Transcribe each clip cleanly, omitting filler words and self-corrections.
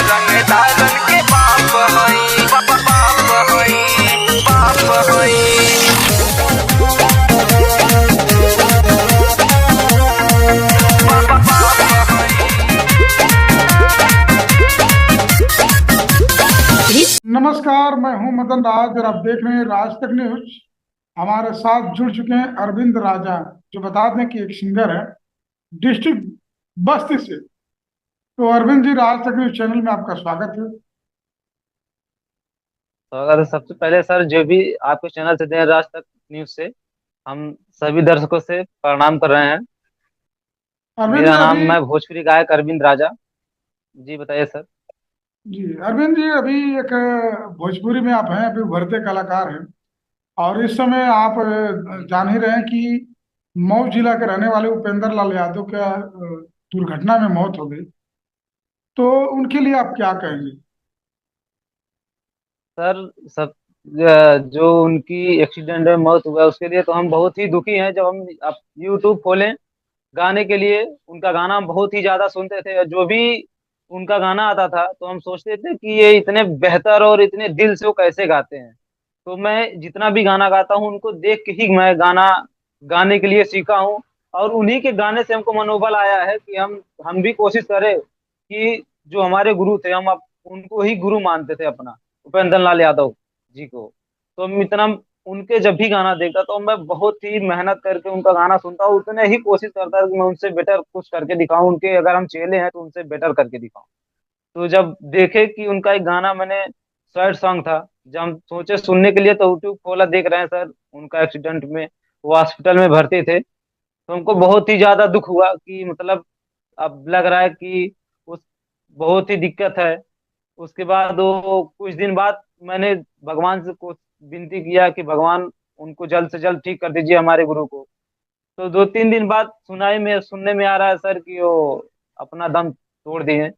रंगदारन के बाप हई, बाप हई, बाप हई। नमस्कार, मैं हूं मदन राज और आप देख रहे हैं राज तक न्यूज। हमारे साथ जुड़ चुके हैं अरविंद राजा, जो बता दें कि एक सिंगर है डिस्ट्रिक्ट बस्ती से। तो अरविंद जी, राज तक न्यूज चैनल में आपका स्वागत है। तो अगर सबसे पहले सर जो भी आपके चैनल से दें राज तक न्यूज से हम सभी दर्शकों से प्रणाम कर रहे हैं। अरविंद जी मेरा नाम अभी मैं भोजपुरी गायक अरविंद राजा। जी बताइए सर। जी अरविंद जी, अभी एक भोजपुरी में आप हैं, अभी उभरते कलाकार हैं। और इस समय आप जी जान सर। ही रहे हैं कि मऊ जिला के रहने वाले उपेंद्र लाल यादव का दुर्घटना में मौत हो गई। तो उनके लिए आप क्या कहेंगे? सर सब जो उनकी एक्सीडेंट में मौत हुआ उसके लिए तो हम बहुत ही दुखी हैं। जब हम आप यूट्यूब खोलें गाने के लिए उनका गाना हम बहुत ही ज्यादा सुनते थे। जो भी उनका गाना आता था तो हम सोचते थे कि ये इतने बेहतर और इतने दिल से वो कैसे गाते हैं। तो मैं जितना भी गाना गाता हूँ उनको देख के ही मैं गाना गाने के लिए सीखा हूँ। और उन्हीं के गाने से हमको मनोबल आया है कि हम भी कोशिश करें कि जो हमारे गुरु थे हम उनको ही गुरु मानते थे अपना, उपेंद्र लाल यादव जी को। तो हम इतना उनके जब भी गाना देखता तो मैं बहुत ही मेहनत करके उनका गाना सुनता हूँ, उतने ही कोशिश करता हूँ कि मैं उनसे बेटर कुछ करके दिखाऊं। उनके अगर हम चेले हैं तो उनसे बेटर करके दिखाऊं। तो जब देखे कि उनका एक गाना मैंने सैड सॉन्ग था, जब हम सोचे सुनने के लिए तो यूट्यूब खोला, देख रहे हैं सर उनका एक्सीडेंट में वो हॉस्पिटल में भर्ती थे। तो हमको बहुत ही ज्यादा दुख हुआ कि मतलब अब लग रहा है कि उस बहुत ही दिक्कत है। उसके बाद वो कुछ दिन बाद मैंने भगवान से कुछ विनती किया कि भगवान उनको जल्द से जल्द ठीक कर दीजिए हमारे गुरु को। तो 2-3 दिन बाद सुनने में आ रहा है सर कि वो अपना दम तोड़ दिए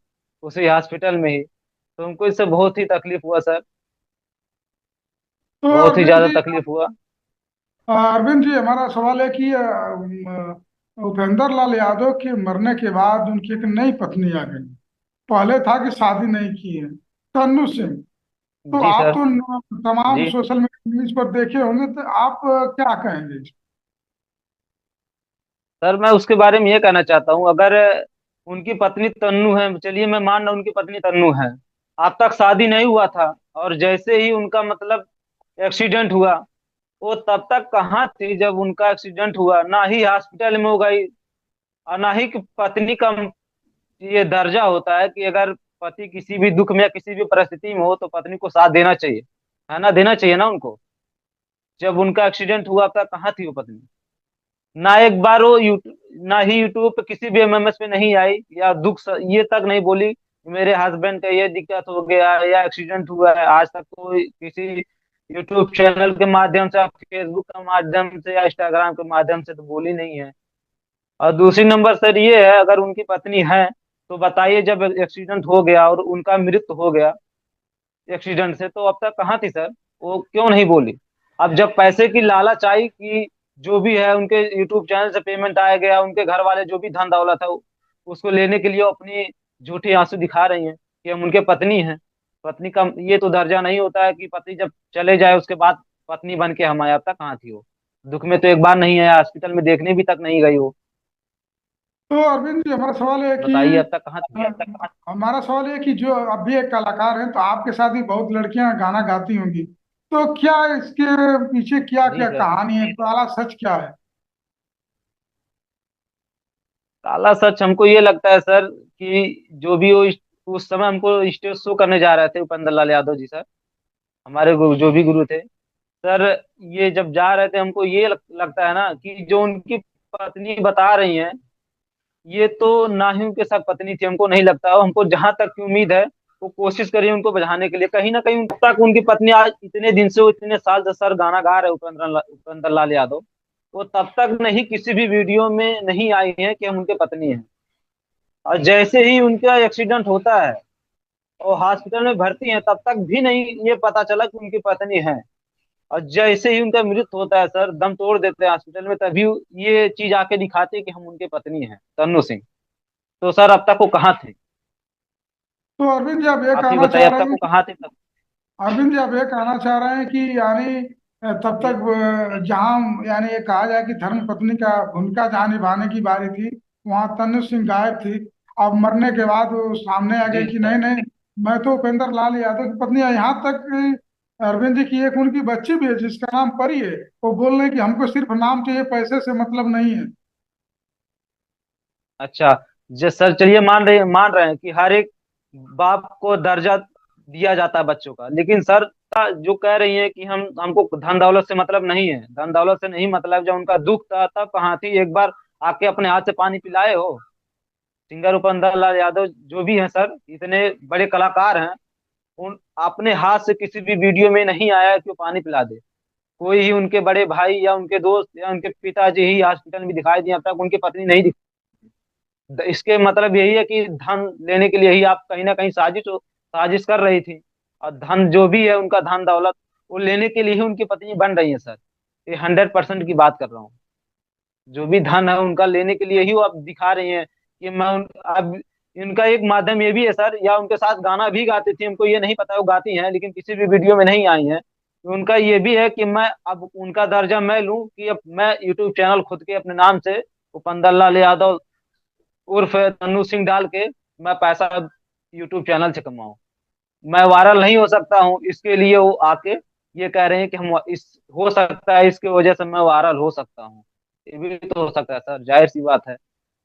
उसी हॉस्पिटल में ही। तो हमको इससे बहुत ही तकलीफ हुआ सर। तो बहुत ही अरविंद ज्यादा जी, तकलीफ हुआ। अरविंद जी, हमारा सवाल है कि उपेंद्र लाल यादव के मरने के बाद उनकी एक नई पत्नी आ गई। पहले था कि शादी नहीं की है, तन्नू सिंह। तो जी आप सर। तो तमाम जी सोशल मीडिया न्यूज पर देखे होंगे, तो आप क्या कहेंगे? सर, मैं उसके बारे में ये कहना चाहता हूँ, अगर उनकी पत्नी तन्नू है, चलिए मैं मान रहा हूँ उनकी पत्नी तन्नू है, अब तक शादी नहीं हुआ था और जैसे ही उनका मतलब एक्सीडेंट हुआ, वो तब तक कहाँ थी जब उनका एक्सीडेंट हुआ? ना ही हॉस्पिटल में हो गई और ना ही कि पत्नी का ये दर्जा होता है कि अगर पति किसी भी दुख में या किसी भी परिस्थिति में हो तो पत्नी को साथ देना चाहिए, है ना, देना चाहिए ना उनको। जब उनका एक्सीडेंट हुआ तब कहाँ थी वो पत्नी? ना एक बार वो यूट्यूब, ना ही यूट्यूब पे किसी भी एमएमएस पे नहीं आई या ये तक नहीं बोली मेरे हस्बैंड का ये दिक्कत हो गया या एक्सीडेंट हुआ है। आज तक कोई किसी यूट्यूब चैनल के माध्यम से, फेसबुक के माध्यम से या इंस्टाग्राम के माध्यम से तो बोली नहीं है। और दूसरी नंबर सर ये है, अगर उनकी पत्नी है तो बताइए, जब एक्सीडेंट हो गया और उनका मृत्यु हो गया एक्सीडेंट से, तो अब तक कहाँ थी सर? वो क्यों नहीं बोली? अब जब पैसे की लालच आई कि जो भी है उनके यूट्यूब चैनल से पेमेंट आ गया, उनके घर वाले जो भी धन दौलत है उसको लेने के लिए वो अपनी झूठी आंसू दिखा रही हैं कि हम उनके पत्नी हैं। पत्नी का ये तो दर्जा नहीं होता है कि पति जब चले जाए उसके बाद पत्नी बन के हम आए। अब तक कहाँ थी वो? दुख में तो एक बार नहीं आया, हॉस्पिटल में देखने भी तक नहीं गई वो। तो अरविंद जी, हमारा सवाल है कि बताइए अब तक कहाँ थी? हमारा सवाल है कि जो अब भी एक कलाकार हैं, तो आपके साथ ही बहुत लड़कियां गाना गाती होंगी। तो क्या इसके पीछे क्या जी क्या सर। कहानी है, काला सच क्या है? काला सच हमको ये लगता है सर कि जो भी वो उस समय हमको स्टेज शो करने जा रहे थे उपेंद्र लाल यादव जी सर, हमारे जो भी गुरु थे सर, ये जब जा रहे थे हमको ये लगता है ना कि जो उनकी पत्नी बता रही हैं ये तो ना ही उनके साथ पत्नी थी। हमको नहीं लगता। हमको जहां तक की उम्मीद है वो कोशिश करिए उनको बचाने के लिए, कहीं ना कहीं उन तक उनकी पत्नी आज इतने दिन से, वो इतने साल से सर गाना गा रहे हैं उपेंद्र लाल यादव, वो तब तक नहीं किसी भी वीडियो में नहीं आई है कि हम उनके पत्नी हैं। और जैसे ही उनका एक्सीडेंट होता है और हॉस्पिटल में भर्ती है तब तक भी नहीं ये पता चला कि उनकी पत्नी है। और जैसे ही उनका मृत्यु होता है सर, दम तोड़ देते हैं हॉस्पिटल में, तभी ये चीज आके दिखाते हैं कि हम उनके पत्नी हैं, तन्नू सिंह। तो सर अब तक वो कहाँ थे? तो अरविंद जी आप ये आप ही कहना बताइए चाह अब रहे तक हैं वो कि कहाँ थे तब। अरविंद जी आप ये कहना चाह रहे हैं कि यानी तब जी। तक जहां यानी ये कहा जाए कि धर्म पत्नी का भूमिका जहां निभाने की बारी थी, वहां तन्नू सिंह गायब थी। अब मरने के बाद वो सामने आ गए जी कि सर। नहीं नहीं, मैं तो उपेंद्र लाल यादव की पत्नी है। यहाँ तक अरविंद जी की एक उनकी बच्ची भी है जिसका नाम परी है। वो बोल रहे हैं कि हमको सिर्फ नाम चाहिए, पैसे से मतलब नहीं है। अच्छा। जो सर चलिए मान रहे हैं कि हर एक बाप को दर्जा दिया जाता है बच्चों का, लेकिन सर जो कह रही है कि हम हमको धन दौलत से मतलब नहीं है, धन दौलत से नहीं मतलब, जब उनका दुख था तब कहाँ थी, एक बार आके अपने हाथ से पानी पिलाए हो। सिंगर उपेंद्र लाल यादव जो भी हैं सर, इतने बड़े कलाकार हैं, उन अपने हाथ से किसी भी वीडियो में नहीं आया कि वो पानी पिला दे। कोई ही उनके बड़े भाई या उनके दोस्त या उनके पिताजी ही हॉस्पिटल में दिखाई दिए, अब तक उनकी पत्नी नहीं। इसके मतलब यही है कि धन लेने के लिए ही आप कहीं ना कहीं साजिश कर रही थी। और धन जो भी है उनका धन दौलत, वो लेने के लिए ही उनकी पत्नी बन रही है सर। ये 100% की बात कर रहा हूँ। जो भी धन है उनका लेने के लिए ही वो अब दिखा रही हैं कि अब इनका एक माध्यम ये भी है सर, या उनके साथ गाना भी गाती थी, हमको ये नहीं पता वो गाती हैं, लेकिन किसी भी वीडियो में नहीं आई हैं। तो उनका ये भी है कि मैं अब उनका दर्जा मैं लूं कि अब मैं यूट्यूब चैनल खुद के अपने नाम से उपेंद्र लाल यादव उर्फ तन्नू सिंह डाल के मैं पैसा यूट्यूब चैनल से कमाऊं। मैं वायरल नहीं हो सकता हूँ, इसके लिए वो आके ये कह रहे हैं कि हम इस हो सकता है इसके वजह से मैं वायरल हो सकता हूँ। ये भी तो हो सकता है सर, जाहिर सी बात है।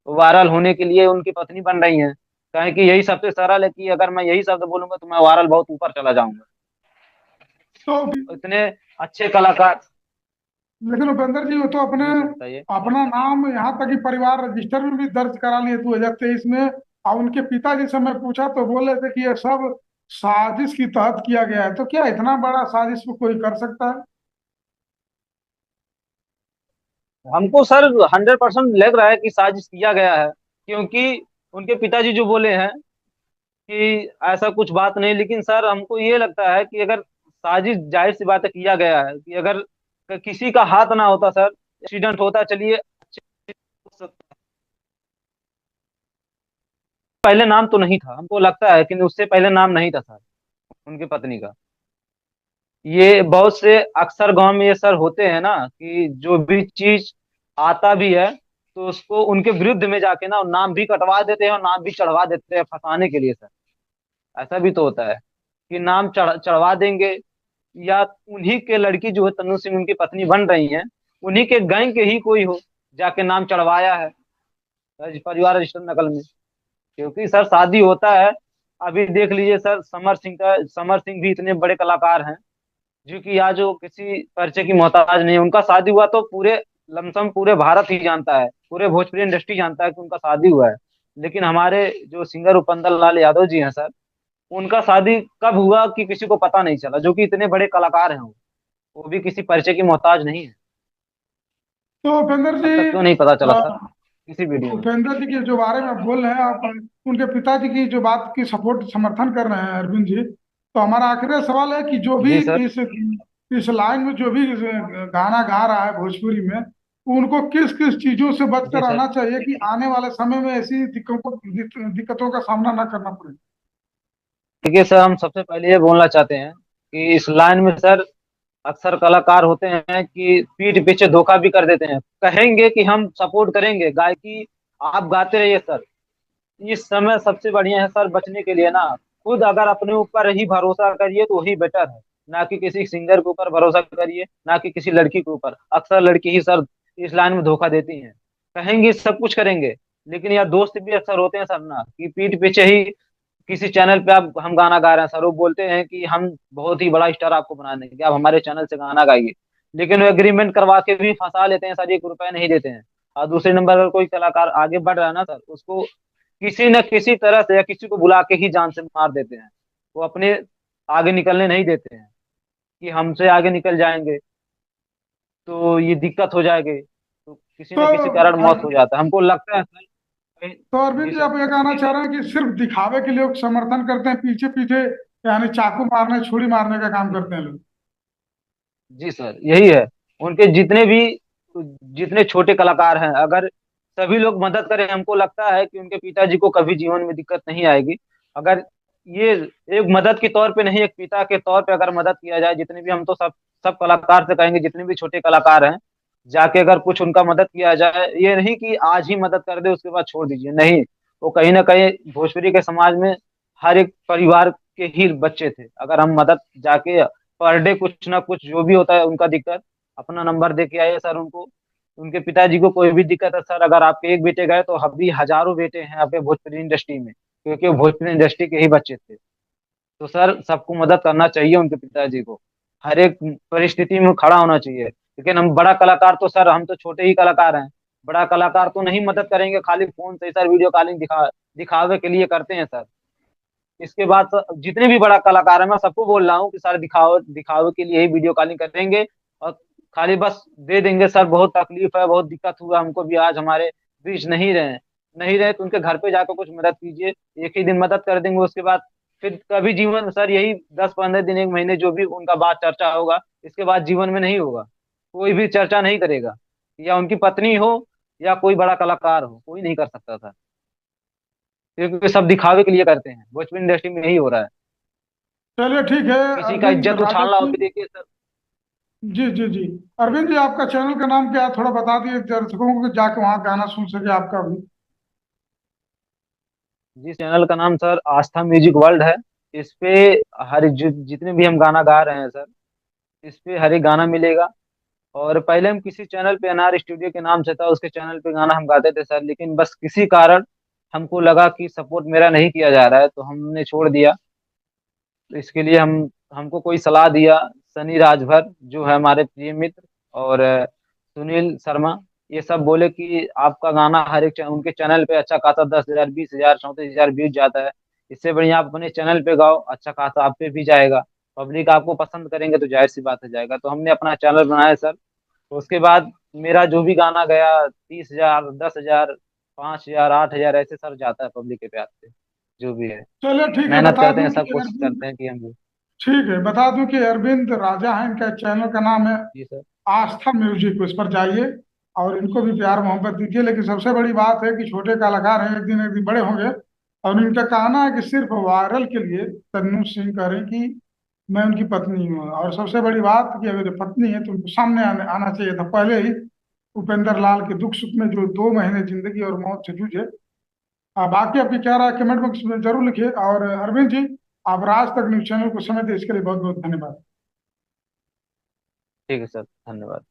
वो वायरल होने के लिए उनकी पत्नी बन रही है। कहें कि यही सबसे सरल है कि अगर मैं यही शब्द बोलूंगा तो मैं वायरल बहुत ऊपर चला जाऊंगा। तो इतने अच्छे कलाकार। लेकिन उपेंद्र जी वो तो अपने जी सर बताइए। अपना नाम यहाँ तक कि परिवार रजिस्टर में भी दर्ज करा लिए 2023 में। और उनके पिताजी से मैं पूछा तो बोले थे कि ये सब साजिश की तहत किया गया है। तो क्या इतना बड़ा साजिश को कोई कर सकता है? हमको सर 100% लग रहा है कि साजिश किया गया है, क्योंकि उनके पिताजी जो बोले हैं कि ऐसा कुछ बात नहीं, लेकिन सर हमको ये लगता है कि अगर साजिश, जाहिर सी बात है किया गया है, कि अगर किसी का हाथ ना होता सर, एक्सीडेंट होता, चलिए पहले नाम तो नहीं था, हमको लगता है कि उससे पहले नाम नहीं था सर उनकी पत्नी का। ये बहुत से अक्सर गांव में ये सर होते हैं ना कि जो भी चीज आता भी है तो उसको उनके विरुद्ध में जाके ना नाम भी कटवा देते हैं और नाम भी चढ़वा देते हैं फंसाने के लिए सर। ऐसा भी तो होता है कि नाम चढ़वा देंगे, या उन्हीं के लड़की जो है तन्नू सिंह उनकी पत्नी बन रही हैं, उन्हीं के गैंग के ही कोई हो जाके नाम चढ़वाया है परिवार रजिस्टर नकल में। क्योंकि सर शादी होता है, अभी देख लीजिए सर, समर सिंह भी इतने बड़े कलाकार हैं जो कि आज वो किसी परिचय की मोहताज नहीं है। उनका शादी हुआ तो पूरे लमसम पूरे भारत ही जानता है, पूरे भोजपुरी इंडस्ट्री जानता है कि उनका शादी हुआ है। लेकिन हमारे जो सिंगर उपेंद्र लाल यादव जी हैं सर, उनका शादी कब हुआ कि किसी को पता नहीं चला, जो कि इतने बड़े कलाकार हैं वो भी किसी परिचय की मोहताज नहीं है। तो उपेंद्र अब जी तक क्यों नहीं पता चला अ, सर किसी वीडियो में। उपेंद्र जी के जो बारे में आप बोल रहे हैं, आप उनके पिताजी की जो बात की सपोर्ट समर्थन कर रहे हैं अरविंद जी, तो हमारा आखिरी सवाल है कि जो भी जी सर। इस लाइन में जो भी गाना गा रहा है भोजपुरी में, उनको किस किस चीजों से जी बचकर सर। आना चाहिए कि आने वाले समय में ऐसी दिक्कतों का सामना ना करना पड़े? देखिए सर, हम सबसे पहले ये बोलना चाहते हैं कि इस लाइन में सर अक्सर कलाकार होते हैं कि पीठ पीछे धोखा भी कर देते हैं। कहेंगे कि हम सपोर्ट करेंगे गायकी, आप गाते रहिए सर। इस समय सबसे बढ़िया है सर बचने के लिए ना, खुद अगर अपने ऊपर ही भरोसा करिए तो वही बेटर है। ना कि किसी सिंगर के ऊपर भरोसा करिए, ना कि किसी लड़की के ऊपर। अक्सर लड़की ही सर इस लाइन में धोखा देती हैं। कहेंगे सब कुछ करेंगे, लेकिन यार दोस्त भी अक्सर होते हैं सर ना कि पीठ पीछे ही किसी चैनल पे आप हम गाना गा रहे हैं सर, वो बोलते हैं कि हम बहुत ही बड़ा स्टार आपको बना देंगे, आप हमारे चैनल से गाना गाइए। लेकिन वो एग्रीमेंट करवा के भी फंसा लेते हैं सर, 1 रुपए नहीं देते हैं। और दूसरे नंबर पर कोई कलाकार आगे बढ़ रहा है ना सर, उसको किसी न किसी तरह से या किसी को बुला के ही जान से मार देते हैं। वो अपने आगे निकलने नहीं देते हैं कि हमसे आगे निकल जाएंगे तो ये दिक्कत हो जाएगी, तो किसी तो न किसी कारण मौत हो जाता है, हमको लगता है सर। तो अरविंद जी जी सर। आप ये कहना चाह रहे हैं कि सिर्फ दिखावे के लिए लोग समर्थन करते हैं, पीछे पीछे यानी चाकू मारने छुरी मारने का काम करते हैं लोग? जी सर यही है। उनके जितने छोटे कलाकार हैं, अगर सभी लोग मदद करें, हमको लगता है कि उनके पिताजी को कभी जीवन में दिक्कत नहीं आएगी। अगर ये एक मदद के तौर पे नहीं, एक पिता के तौर पे अगर मदद किया जाए, जितने भी हम तो सब सब कलाकार से कहेंगे, जितने भी छोटे कलाकार हैं, जाके अगर कुछ उनका मदद किया जाए, ये नहीं कि आज ही मदद कर दे उसके बाद छोड़ दीजिए, नहीं। वो कहीं ना कहीं भोजपुरी के समाज में हर एक परिवार के ही बच्चे थे। अगर हम मदद जाके पर डे कुछ ना कुछ जो भी होता है उनका दिक्कत, अपना नंबर दे के आइए सर उनको। उनके पिताजी को कोई भी दिक्कत है सर, अगर आपके एक बेटे गए तो अभी हजारों बेटे हैं आपके भोजपुरी इंडस्ट्री में, क्योंकि वो भोजपुरी इंडस्ट्री के ही बच्चे थे। तो सर सबको मदद करना चाहिए उनके पिताजी को, हर एक परिस्थिति में खड़ा होना चाहिए। लेकिन हम बड़ा कलाकार तो सर, हम तो छोटे ही कलाकार हैं, बड़ा कलाकार तो नहीं मदद करेंगे, खाली फोन से सर वीडियो कॉलिंग दिखावे के लिए करते हैं सर। इसके बाद जितने भी बड़ा कलाकार है, मैं सबको बोल रहा हूँ कि सर दिखावे दिखावे के लिए ही वीडियो कॉलिंग करेंगे, और खाली बस दे देंगे सर, बहुत तकलीफ है, बहुत दिक्कत हुआ हमको भी, आज हमारे बीच नहीं रहे तो उनके घर पे जाकर कुछ मदद कीजिए। एक ही दिन मदद कर देंगे, उसके बाद फिर कभी जीवन में सर यही 10-15 दिन, एक महीने जो भी उनका बात चर्चा होगा, इसके बाद जीवन में नहीं होगा, कोई भी चर्चा नहीं करेगा। या उनकी पत्नी हो या कोई बड़ा कलाकार हो, कोई नहीं कर सकता था, क्योंकि सब दिखावे के लिए करते हैं। भोजपुरी इंडस्ट्री में यही हो रहा है, चलिए ठीक है। किसी का अरविंद इज्जत राजा उछालना हो जी, भी देखिए सर। जी जी जी, अरविंद जी आपका चैनल का नाम क्या है, थोड़ा बता दिए दर्शकों को कि जाके वहाँ गाना सुन सके आपका भी। जी, चैनल का नाम सर आस्था म्यूजिक वर्ल्ड है। इस पे जितने भी हम गाना गा रहे हैं सर, इस पे हर एक गाना मिलेगा। और पहले हम किसी चैनल पे एनआर स्टूडियो के नाम से था, उसके चैनल पे गाना हम गाते थे सर, लेकिन बस किसी कारण हमको लगा कि सपोर्ट मेरा नहीं किया जा रहा है, तो हमने छोड़ दिया। तो इसके लिए हमको कोई सलाह दिया, सनी राजभर जो है हमारे प्रिय मित्र, और सुनील शर्मा, ये सब बोले कि आपका गाना हर एक उनके चैनल पे अच्छा खासा 10,000, 20,000, 34,000 व्यूज जाता है, इससे बढ़िया आप अपने चैनल पे गाओ, अच्छा खासा आप पे भी जाएगा, पब्लिक आपको पसंद करेंगे तो जाहिर सी बात है जाएगा। तो हमने अपना चैनल बनाया सर। तो उसके बाद मेरा जो भी गाना गया, 30,000, 10,000, 5,000, 8,000 ऐसे सर जाता है पब्लिक के प्यार से, जो भी है। चलिए ठीक है, मेहनत बता करते दूं हैं, कि सब कोशिश अरविंद, करते हैं कि हम भी। ठीक है बता दूं कि अरविंद राजा है, इनका चैनल का नाम है जी सर। आस्था म्यूजिक, उस पर जाइए और इनको भी प्यार मोहब्बत दीजिए। लेकिन सबसे बड़ी बात है कि छोटे कलाकार हैं, एक दिन बड़े होंगे। और इनका कहना है कि सिर्फ वायरल के लिए तन्नू सिंह कह रहे हैं कि मैं उनकी पत्नी हूँ। और सबसे बड़ी बात कि अगर जो पत्नी है तो उनको सामने आना चाहिए था पहले ही। उपेंद्र लाल के दुख सुख में जो 2 महीने जिंदगी और मौत से जूझे। बाकी आपकी क्या राय कमेंट बॉक्स में जरूर लिखिए। और अरविंद जी, आप राज तक न्यूज चैनल को समय दें इसके लिए बहुत बहुत धन्यवाद। ठीक है सर, धन्यवाद।